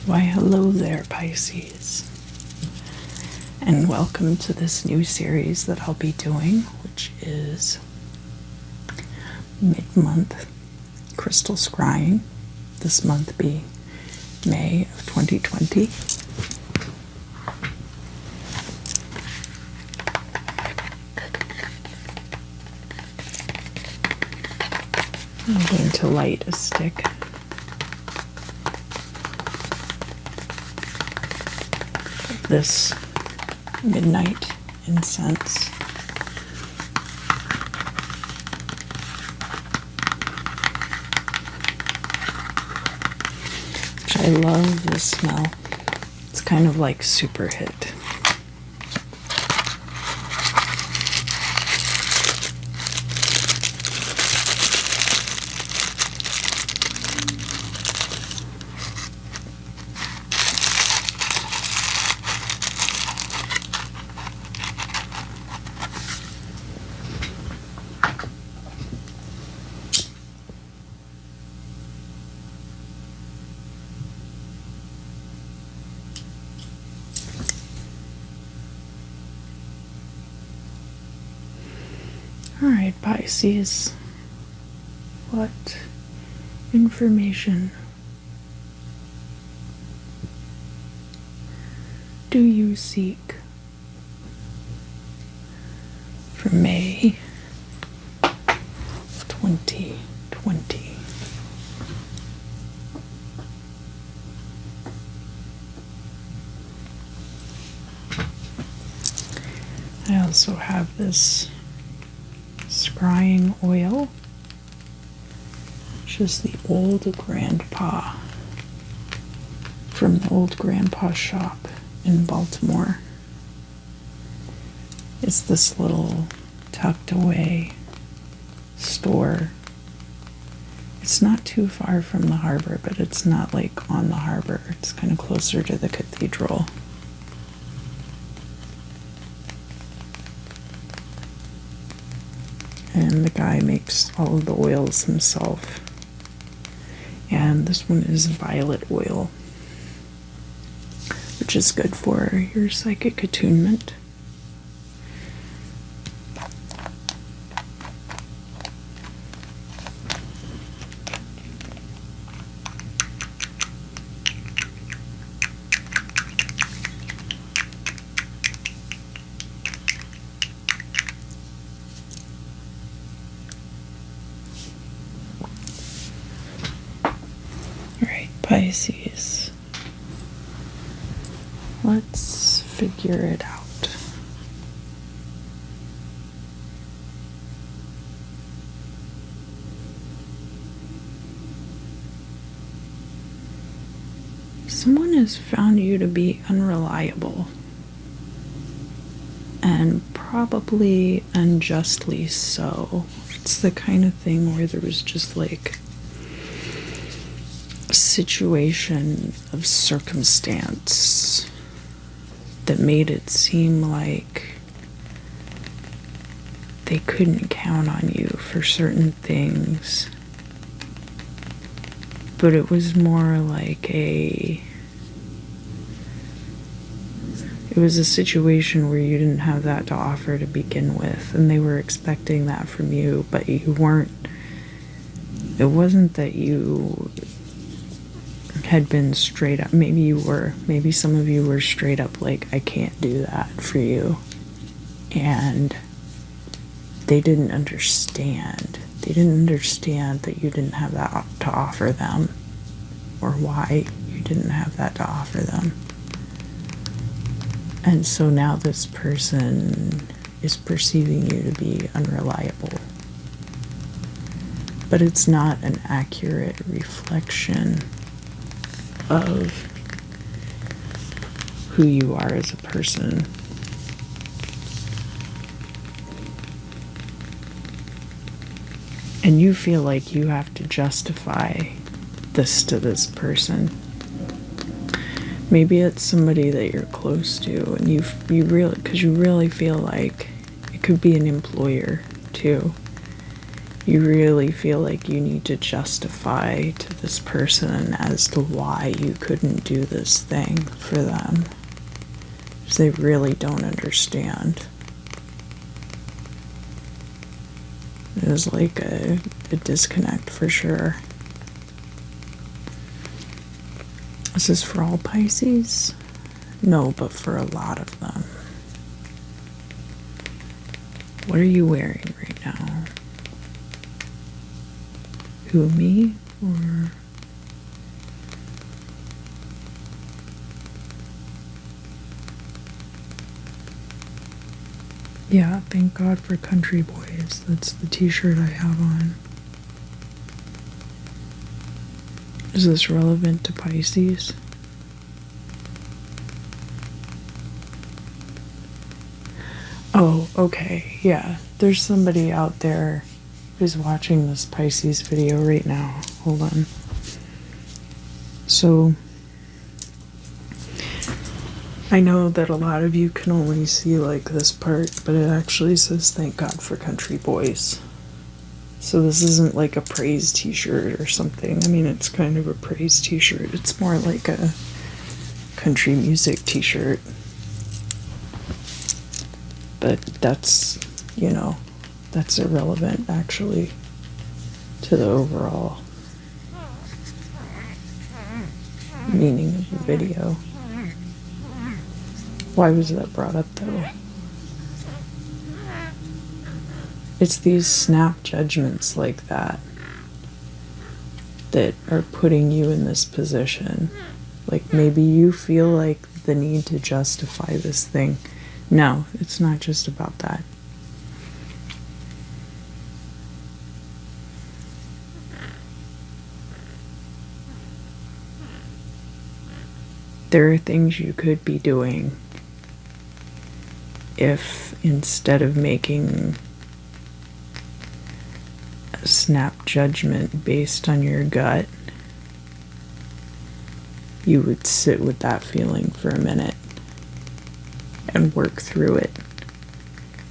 Why, hello there, Pisces, and welcome to this new series that I'll be doing, which is mid-month crystal scrying. This month being May of 2020. I'm going to light a stick of this midnight incense. Which I love the smell. It's kind of like super hit. Alright, Pisces, what information do you seek for May 2020? I also have this Scrying oil, which is the old grandpa from the old grandpa shop in Baltimore. It's this little tucked away store. It's not too far from the harbor, but it's not like on the harbor. It's kind of closer to the cathedral. And the guy makes all of the oils himself. And this one is violet oil, which is good for your psychic attunement. Pisces, let's figure it out. Someone has found you to be unreliable, and probably unjustly so. It's the kind of thing where there was just like situation of circumstance that made it seem like they couldn't count on you for certain things, but it was more like it was a situation where you didn't have that to offer to begin with, and they were expecting that from you, but you weren't. It wasn't that you had been straight up. Maybe you were. Maybe some of you were straight up like, I can't do that for you. And they didn't understand. They didn't understand that you didn't have that to offer them, or why you didn't have that to offer them. And so now this person is perceiving you to be unreliable. But it's not an accurate reflection of who you are as a person. And you feel like you have to justify this to this person. Maybe it's somebody that you're close to, and you really, because you really feel like it could be an employer too. You really feel like you need to justify to this person as to why you couldn't do this thing for them. Because they really don't understand. There's like a disconnect for sure. Is this for all Pisces? No, but for a lot of them. What are you wearing right now? Who, me? Or... Yeah, thank God for country boys. That's the t-shirt I have on. Is this relevant to Pisces? Oh, okay, yeah. There's somebody out there who's watching this Pisces video right now. Hold on. So, I know that a lot of you can only see like this part, but it actually says thank God for country boys. So this isn't like a praise t-shirt or something. I mean, it's kind of a praise t-shirt. It's more like a country music t-shirt. But that's, you know, that's irrelevant actually to the overall meaning of the video. Why was that brought up though? It's these snap judgments like that that are putting you in this position. Like maybe you feel like the need to justify this thing. No, it's not just about that. There are things you could be doing if instead of making a snap judgment based on your gut, you would sit with that feeling for a minute and work through it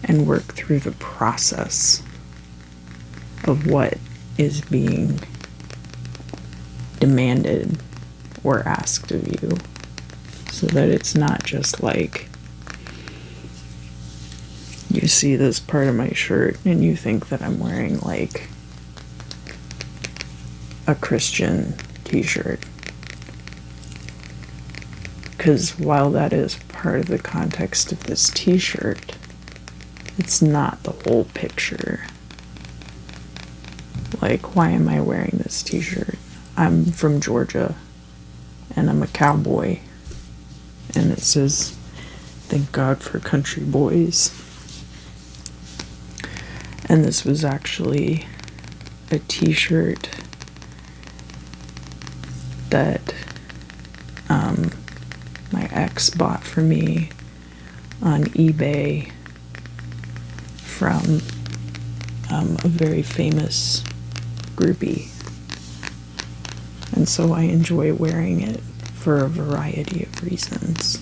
and work through the process of what is being demanded or asked of you, so that it's not just like you see this part of my shirt and you think that I'm wearing like a Christian t-shirt. Because while that is part of the context of this t-shirt, it's not the whole picture. Like, why am I wearing this t-shirt? I'm from Georgia and I'm a cowboy, and it says thank God for country boys. And this was actually a t-shirt that my ex bought for me on eBay from a very famous groupie. And so I enjoy wearing it for a variety of reasons.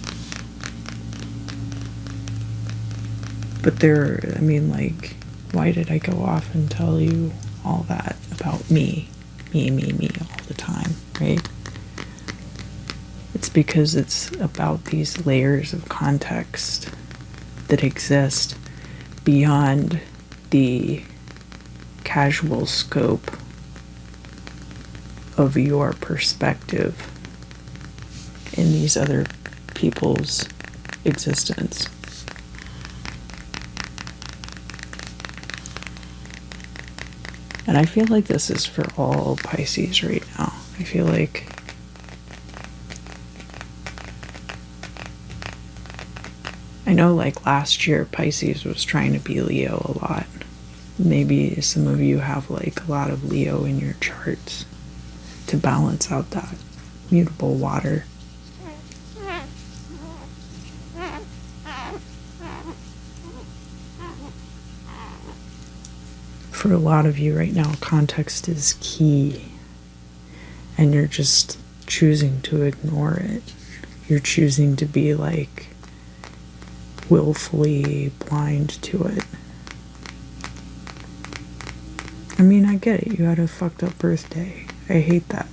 But there, I mean, like, why did I go off and tell you all that about me all the time, right? It's because it's about these layers of context that exist beyond the casual scope of your perspective in these other people's existence. And I feel like this is for all Pisces right now. I feel like I know like last year Pisces was trying to be Leo a lot. Maybe some of you have like a lot of Leo in your charts to balance out that mutable water. For a lot of you right now, context is key, and you're just choosing to ignore it. You're choosing to be like willfully blind to it. I mean, I get it. You had a fucked up birthday. I hate that.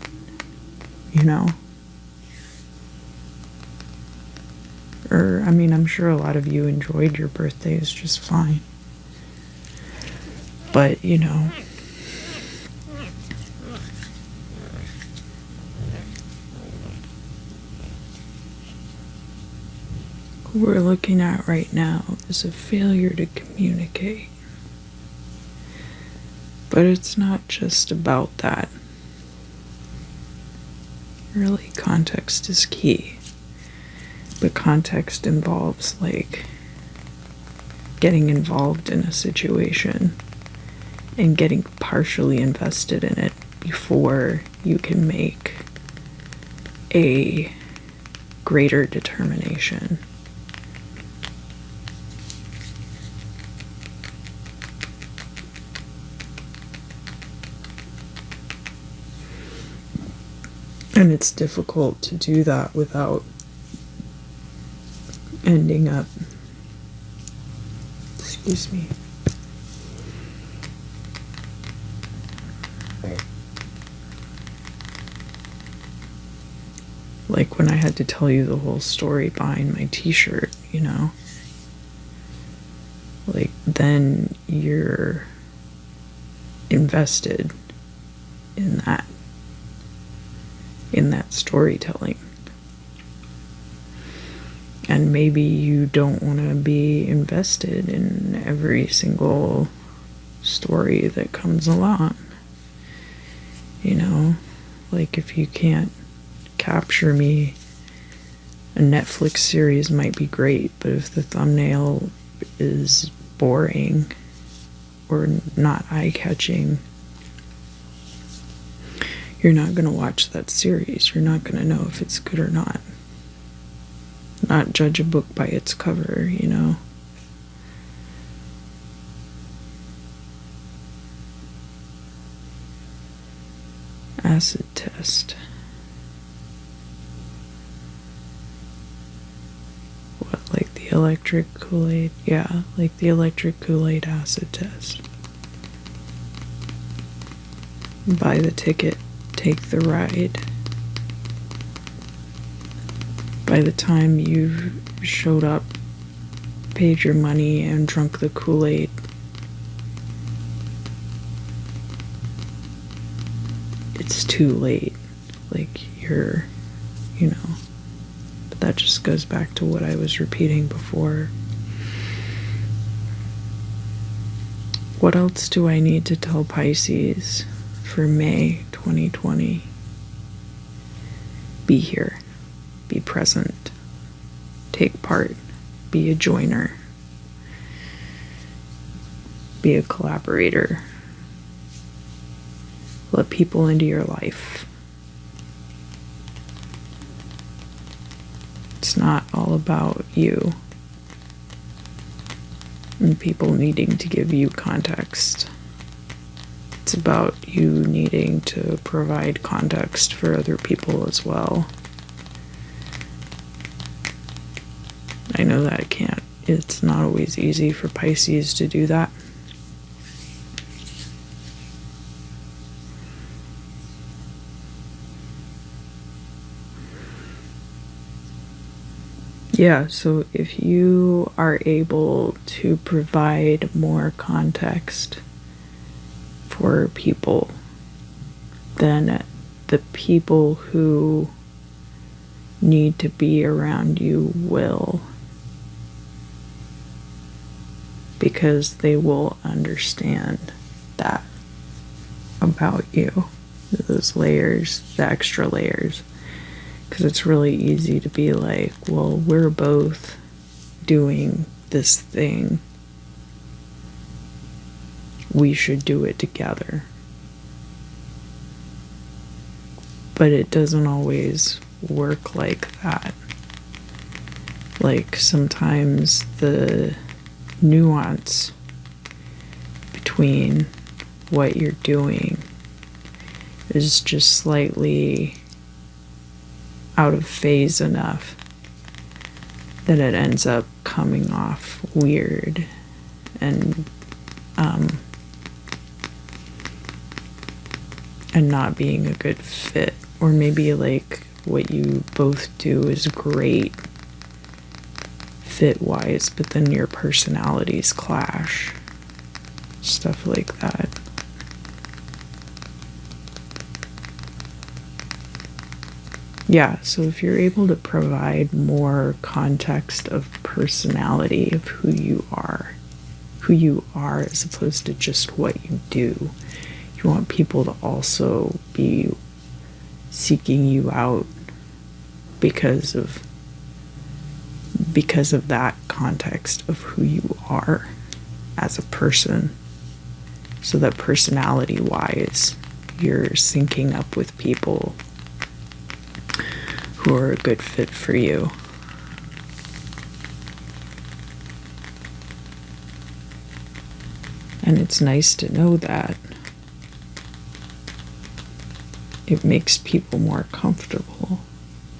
You know? Or, I mean, I'm sure a lot of you enjoyed your birthdays just fine. But, you know, what we're looking at right now is a failure to communicate. But it's not just about that. Really, context is key. But context involves, like, getting involved in a situation and getting partially invested in it before you can make a greater determination. And it's difficult to do that without ending up, excuse me, like when I had to tell you the whole story behind my t-shirt, you know, like then you're invested in that storytelling. And maybe you don't want to be invested in every single story that comes along. You know, like if you can't capture me, a Netflix series might be great, but if the thumbnail is boring or not eye-catching, you're not going to watch that series. You're not going to know if it's good or not. Not judge a book by its cover, you know. Acid test. What, like the electric Kool-Aid? Yeah, like the electric Kool-Aid acid test. Buy the ticket, take the ride. By the time you've showed up, paid your money, and drunk the Kool-Aid, it's too late. Like, you're, you know. But that just goes back to what I was repeating before. What else do I need to tell Pisces for May 2020? Be here. Be present. Take part. Be a joiner. Be a collaborator. Let people into your life. It's not all about you and people needing to give you context. It's about you needing to provide context for other people as well. I know that it's not always easy for Pisces to do that. Yeah, so if you are able to provide more context for people, then the people who need to be around you will. Because they will understand that about you. Those layers, the extra layers. Because it's really easy to be like, well, we're both doing this thing. We should do it together. But it doesn't always work like that. Like sometimes the nuance between what you're doing is just slightly out of phase enough that it ends up coming off weird and and not being a good fit. Or maybe like what you both do is great fit wise, but then your personalities clash. Stuff like that. Yeah, so if you're able to provide more context of personality of who you are as opposed to just what you do, you want people to also be seeking you out because of that context of who you are as a person, so that personality wise you're syncing up with people who are a good fit for you. And it's nice to know that. It makes people more comfortable.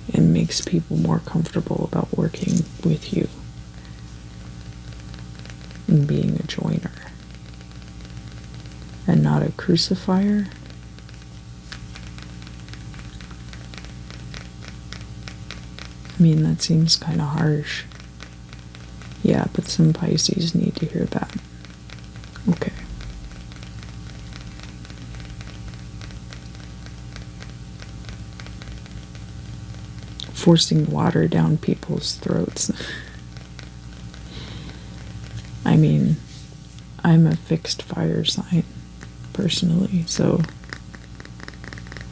It makes people more comfortable about working with you and being a joiner and not a crucifier. I mean, that seems kind of harsh. Yeah, but some Pisces need to hear that. Okay. Forcing water down people's throats. I mean, I'm a fixed fire sign, personally, so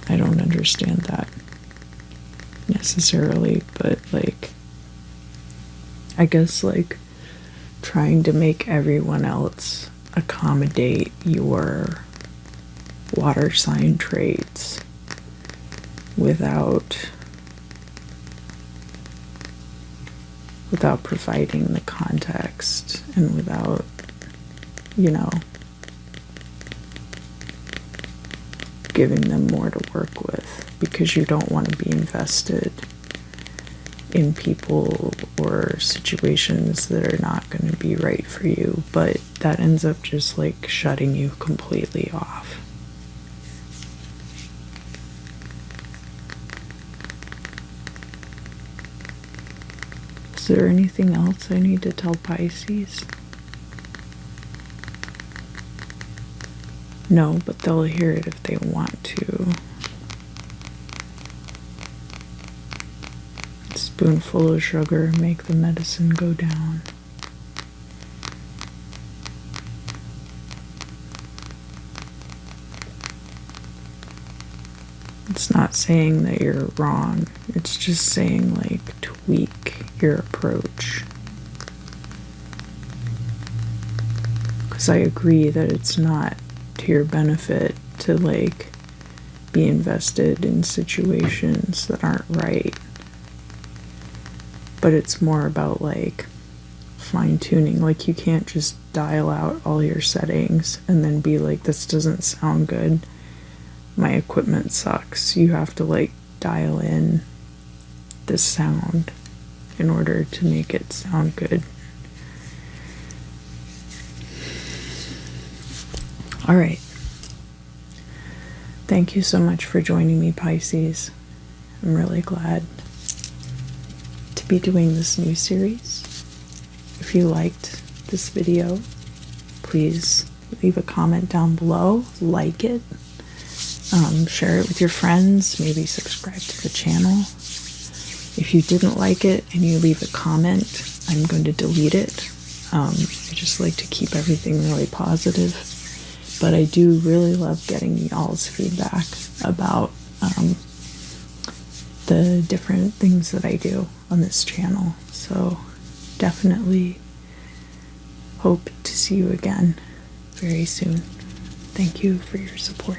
I don't understand that necessarily, but like, I guess like trying to make everyone else accommodate your water sign traits without providing the context and without, you know, giving them more to work with, because you don't want to be invested in people or situations that are not going to be right for you, but that ends up just like shutting you completely off. Is there anything else I need to tell Pisces? No, but they'll hear it if they want to. A spoonful of sugar, make the medicine go down. It's not saying that you're wrong. It's just saying, like, tweak your approach. Because I agree that it's not to your benefit to, like, be invested in situations that aren't right. But it's more about, like, fine-tuning. Like, you can't just dial out all your settings and then be like, this doesn't sound good. My equipment sucks. You have to like dial in the sound in order to make it sound good. All right. Thank you so much for joining me, Pisces. I'm really glad to be doing this new series. If you liked this video, please leave a comment down below, like it. Share it with your friends, maybe subscribe to the channel. If you didn't like it and you leave a comment, I'm going to delete it. I just like to keep everything really positive. But I do really love getting y'all's feedback about the different things that I do on this channel. So definitely hope to see you again very soon. Thank you for your support.